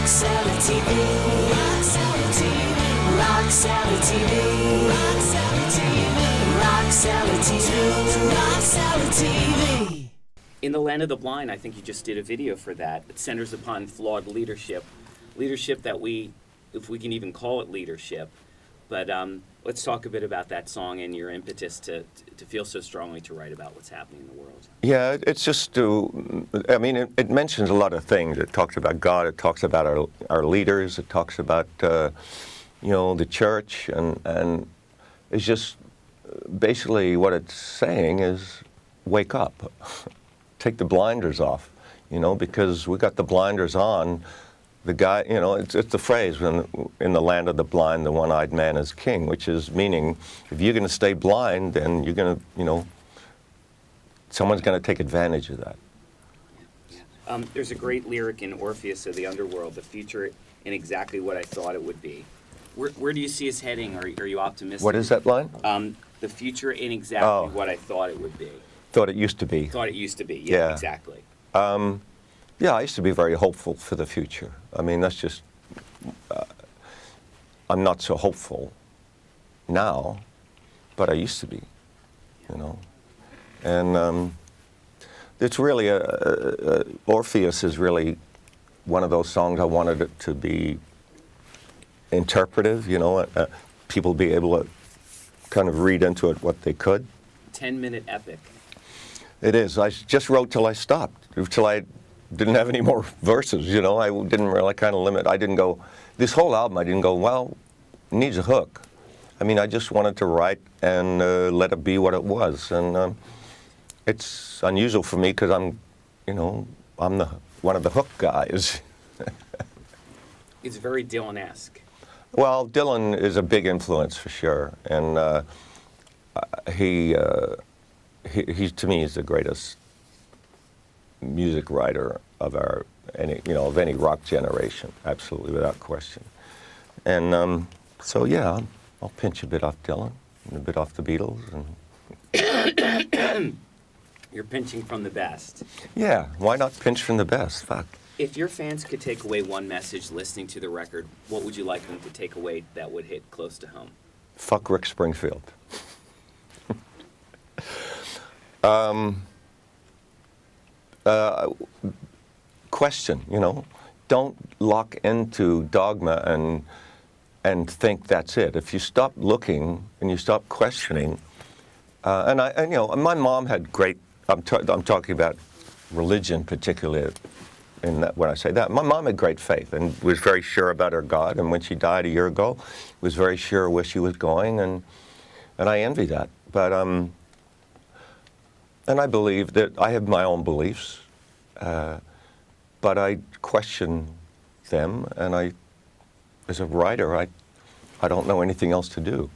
Salad TV. Rock Salad TV. Rock Salad TV. Rock Salad TV. Rock Salad TV. Rock Salad TV. In the Land of the Blind, I think you just did a video for that. It centers upon flawed leadership. Leadership that if we can even call it leadership. But let's talk a bit about that song and your impetus to feel so strongly to write about what's happening in the world. Yeah, it's just it mentions a lot of things. It talks about God, it talks about our leaders, it talks about, the church, and it's just basically what it's saying is wake up. Take the blinders off, because we got the blinders on. The guy, it's the phrase, in the land of the blind, the one-eyed man is king, which is meaning if you're going to stay blind, then you're going to, someone's going to take advantage of that. There's a great lyric in Orpheus of the Underworld, the future in exactly what I thought it would be. Where do you see us heading? Are you optimistic? What is that line? The future in exactly what I thought it would be. Thought it used to be. Thought it used to be, yeah. Exactly. Yeah, I used to be very hopeful for the future. I mean, that's just, I'm not so hopeful now, but I used to be, And it's really, Orpheus is really one of those songs I wanted it to be interpretive, people be able to kind of read into it what they could. 10-minute epic. It is. I just wrote till I stopped, till I didn't have any more verses, I didn't really kind of limit. I didn't go, this whole album, I didn't go, well, it needs a hook. I mean, I just wanted to write and let it be what it was. And it's unusual for me because I'm one of the hook guys. It's very Dylan-esque. Well, Dylan is a big influence for sure. And he to me is the greatest music writer of any rock generation, absolutely, without question. And so yeah, I'll pinch a bit off Dylan and a bit off the Beatles. And you're pinching from the best. Yeah, why not pinch from the best? Fuck. If your fans could take away one message listening to the record, what would you like them to take away that would hit close to home? Fuck Rick Springfield. Question, don't lock into dogma and think that's it. If you stop looking and you stop questioning, my mom had great. I'm talking about religion particularly. In that, when I say that, my mom had great faith and was very sure about her God. And when she died a year ago, was very sure where she was going, and I envy that. But and I believe that I have my own beliefs, but I question them, and as a writer, I don't know anything else to do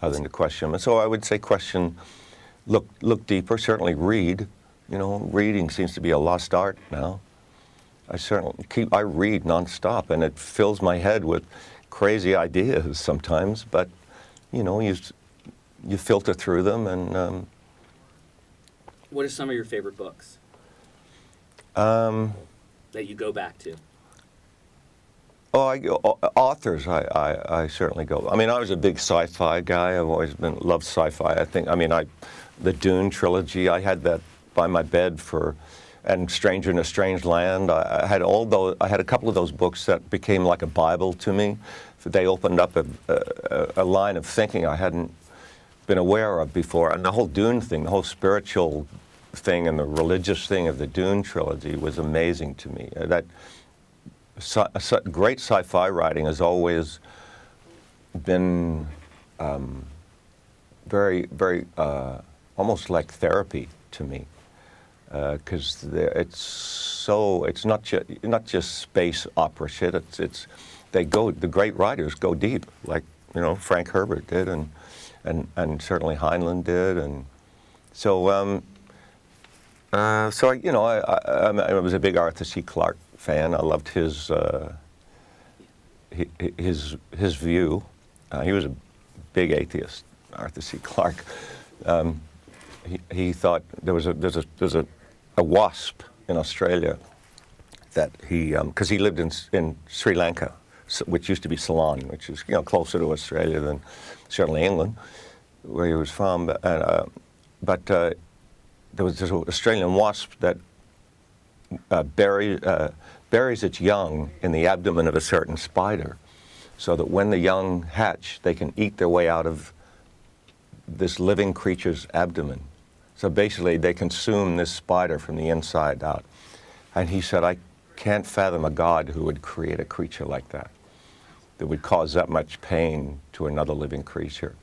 other than to question them. And so I would say question, look deeper, certainly read. Reading seems to be a lost art now. I read nonstop, and it fills my head with crazy ideas sometimes, but, you filter through them, and... What are some of your favorite books that you go back to? Authors, I certainly go. I mean, I was a big sci-fi guy. I've always loved sci-fi. The Dune trilogy, I had that by my bed and Stranger in a Strange Land. I had a couple of those books that became like a Bible to me. They opened up a line of thinking I hadn't been aware of before. And the whole Dune thing, the whole spiritual thing and the religious thing of the Dune trilogy was amazing to me. Great sci-fi writing has always been very, very almost like therapy to me, because it's not just space opera shit. The great writers go deep, like Frank Herbert did, and certainly Heinlein did, and so I was a big Arthur C. Clarke fan. I loved his view. He was a big atheist, Arthur C. Clarke. He thought there's a wasp in Australia that he, because he lived in Sri Lanka, which used to be Ceylon, which is closer to Australia than certainly England, where he was from. But there was this Australian wasp that buries its young in the abdomen of a certain spider, so that when the young hatch, they can eat their way out of this living creature's abdomen. So basically, they consume this spider from the inside out. And he said, I can't fathom a God who would create a creature like that would cause that much pain to another living creature.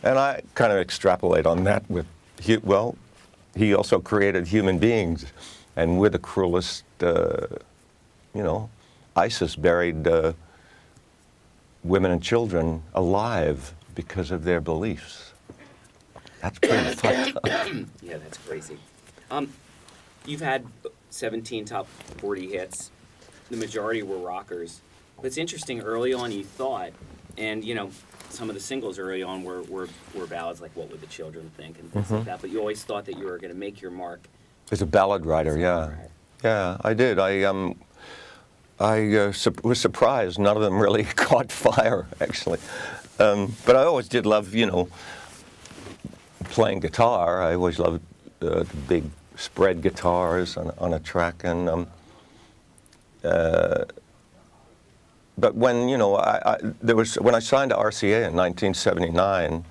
And I kind of extrapolate on that with, he also created human beings, and we're the cruelest, ISIS buried women and children alive because of their beliefs. That's pretty fucked up. Yeah, that's crazy. You've had 17 top 40 hits. The majority were rockers. But it's interesting, early on you thought, and some of the singles early on were ballads like What Would the Children Think and things like that, but you always thought that you were going to make your mark. As a ballad writer, yeah. Yeah, I did. I was surprised none of them really caught fire, actually. But I always did love, playing guitar. I always loved the big spread guitars on a track. And but when when I signed to RCA in 1979,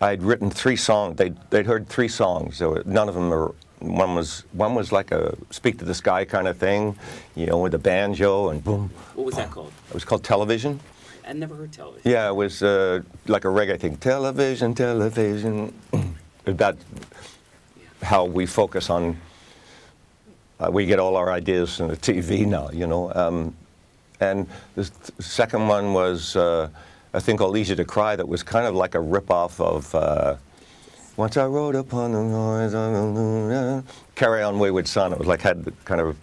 I'd written 3 songs. They'd heard 3 songs. None of them were. One was like a Speak to the Sky kind of thing, with a banjo and boom. What was that called? It was called Television. I'd never heard Television. Yeah, it was like a reggae thing. Television, television. About how we focus on, we get all our ideas from the TV now, And the second one was a thing called Easy to Cry that was kind of like a rip-off of Once I Rode Upon the Noise, Carry On Wayward Son. It was like had the kind of...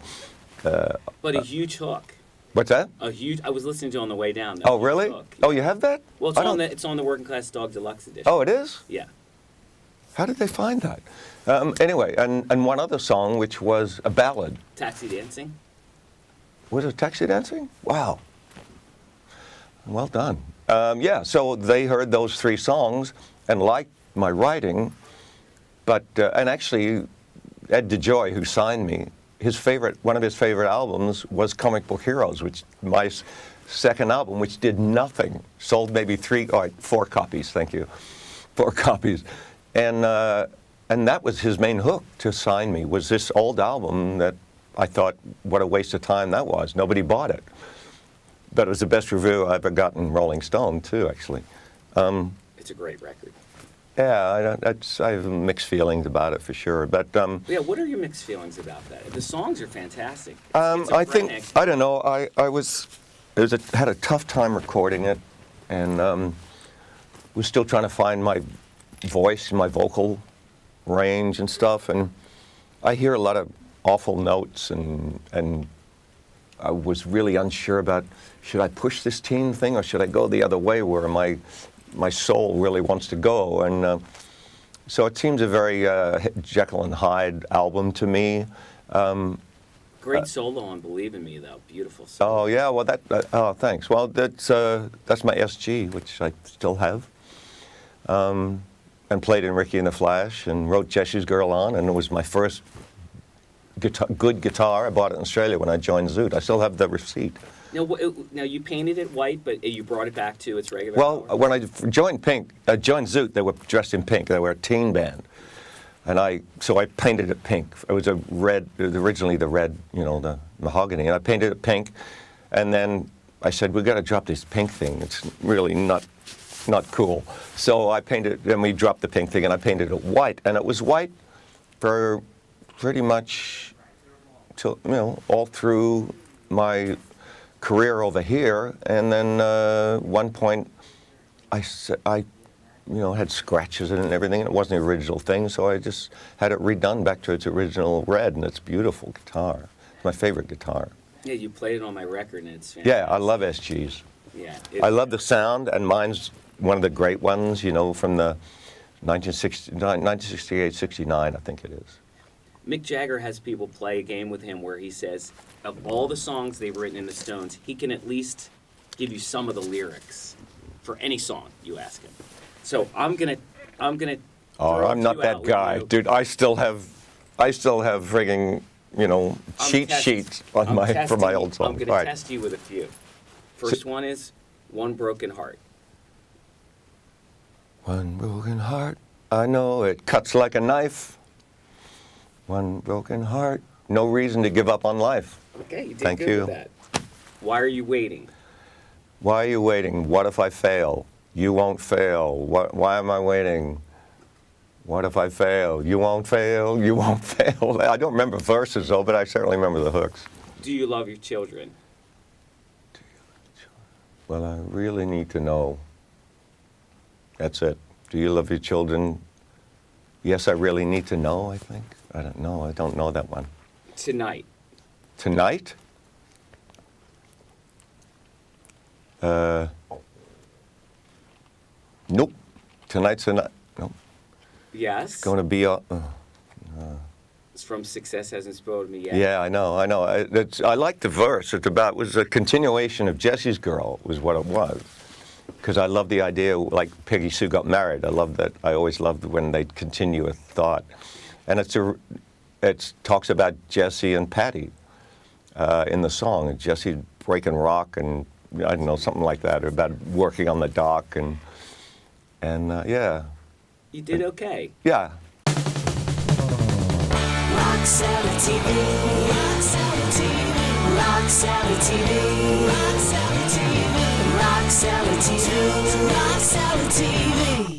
but a huge hook. What's that? I was listening to it on the way down. Oh, really? Hook. Oh, you have that? Well, it's on the Working Class Dog Deluxe Edition. Oh, it is? Yeah. How did they find that? Anyway, and one other song, which was a ballad. Taxi Dancing? Was it Taxi Dancing? Wow. Well done. Yeah, so they heard those 3 songs and liked my writing, but, and actually, Ed DeJoy, who signed me, one of his favorite albums was Comic Book Heroes, which my second album, which did nothing, sold maybe 4 copies, thank you, 4 copies. And that was his main hook to sign me, was this old album that I thought, what a waste of time that was. Nobody bought it. But it was the best review I ever got in Rolling Stone, too, actually. It's a great record. Yeah, I have mixed feelings about it, for sure. But yeah, what are your mixed feelings about that? The songs are fantastic. I think, I don't know, I had a tough time recording it, and was still trying to find my voice, my vocal range and stuff, and I hear a lot of awful notes, and I was really unsure about, should I push this teen thing or should I go the other way where my soul really wants to go? And so it seems a very Jekyll and Hyde album to me. Great solo on Believe in Me, though. Beautiful solo. Oh yeah, well thanks. Well, that's my SG, which I still have. And played in Ricky and the Flash, and wrote Jesse's Girl on, and it was my first good guitar. I bought it in Australia when I joined Zoot. I still have the receipt. Now you painted it white, but you brought it back to its regular color? When I joined joined Zoot, they were dressed in pink. They were a teen band. And so I painted it pink. It was originally the red, the mahogany, and I painted it pink. And then I said, we've got to drop this pink thing. It's really not cool. So I painted, then we dropped the pink thing, and I painted it white. And it was white for pretty much till, all through my career over here. And then one point, I had scratches in it and everything, and it wasn't the original thing, so I just had it redone back to its original red, and it's beautiful guitar. It's my favorite guitar. Yeah, you played it on my record, and it's fantastic. Yeah, I love SGs. Yeah. I love the sound, and mine's one of the great ones, from the 1968, 69, I think it is. Mick Jagger has people play a game with him where he says, of all the songs they've written in the Stones, he can at least give you some of the lyrics for any song you ask him. So I'm gonna. Oh, I'm not that guy, dude. I still have frigging, cheat sheets on for my old songs. I'm gonna test you with a few. First one is One Broken Heart. One broken heart, I know it cuts like a knife. One broken heart, no reason to give up on life. Okay, you did Thank good you. with that. Why Are You Waiting? Why are you waiting? What if I fail? You won't fail. Why am I waiting? What if I fail? You won't fail. You won't fail. I don't remember verses though, but I certainly remember the hooks. Do You Love Your Children? Well, I really need to know. That's it. Do you love your children? Yes, I really need to know, I think. I don't know. I don't know that one. Tonight. Tonight? Nope. Tonight's a night. Nope. Yes. Going to be a. It's from Success Hasn't Spoiled Me Yet. Yeah, I know. I like the verse. It was a continuation of Jesse's Girl, was what it was. Because I love the idea, like Peggy Sue got married. I love that. I always loved when they'd continue a thought, and it talks about Jesse and Patty in the song. Jesse breaking rock, and I don't know, something like that, or about working on the dock, and yeah. You did okay. Yeah. Rock Salad TV. Rock Salad TV. Rock Salad TV. Rock Salad TV. Rock Salad TV. Rock Salad TV.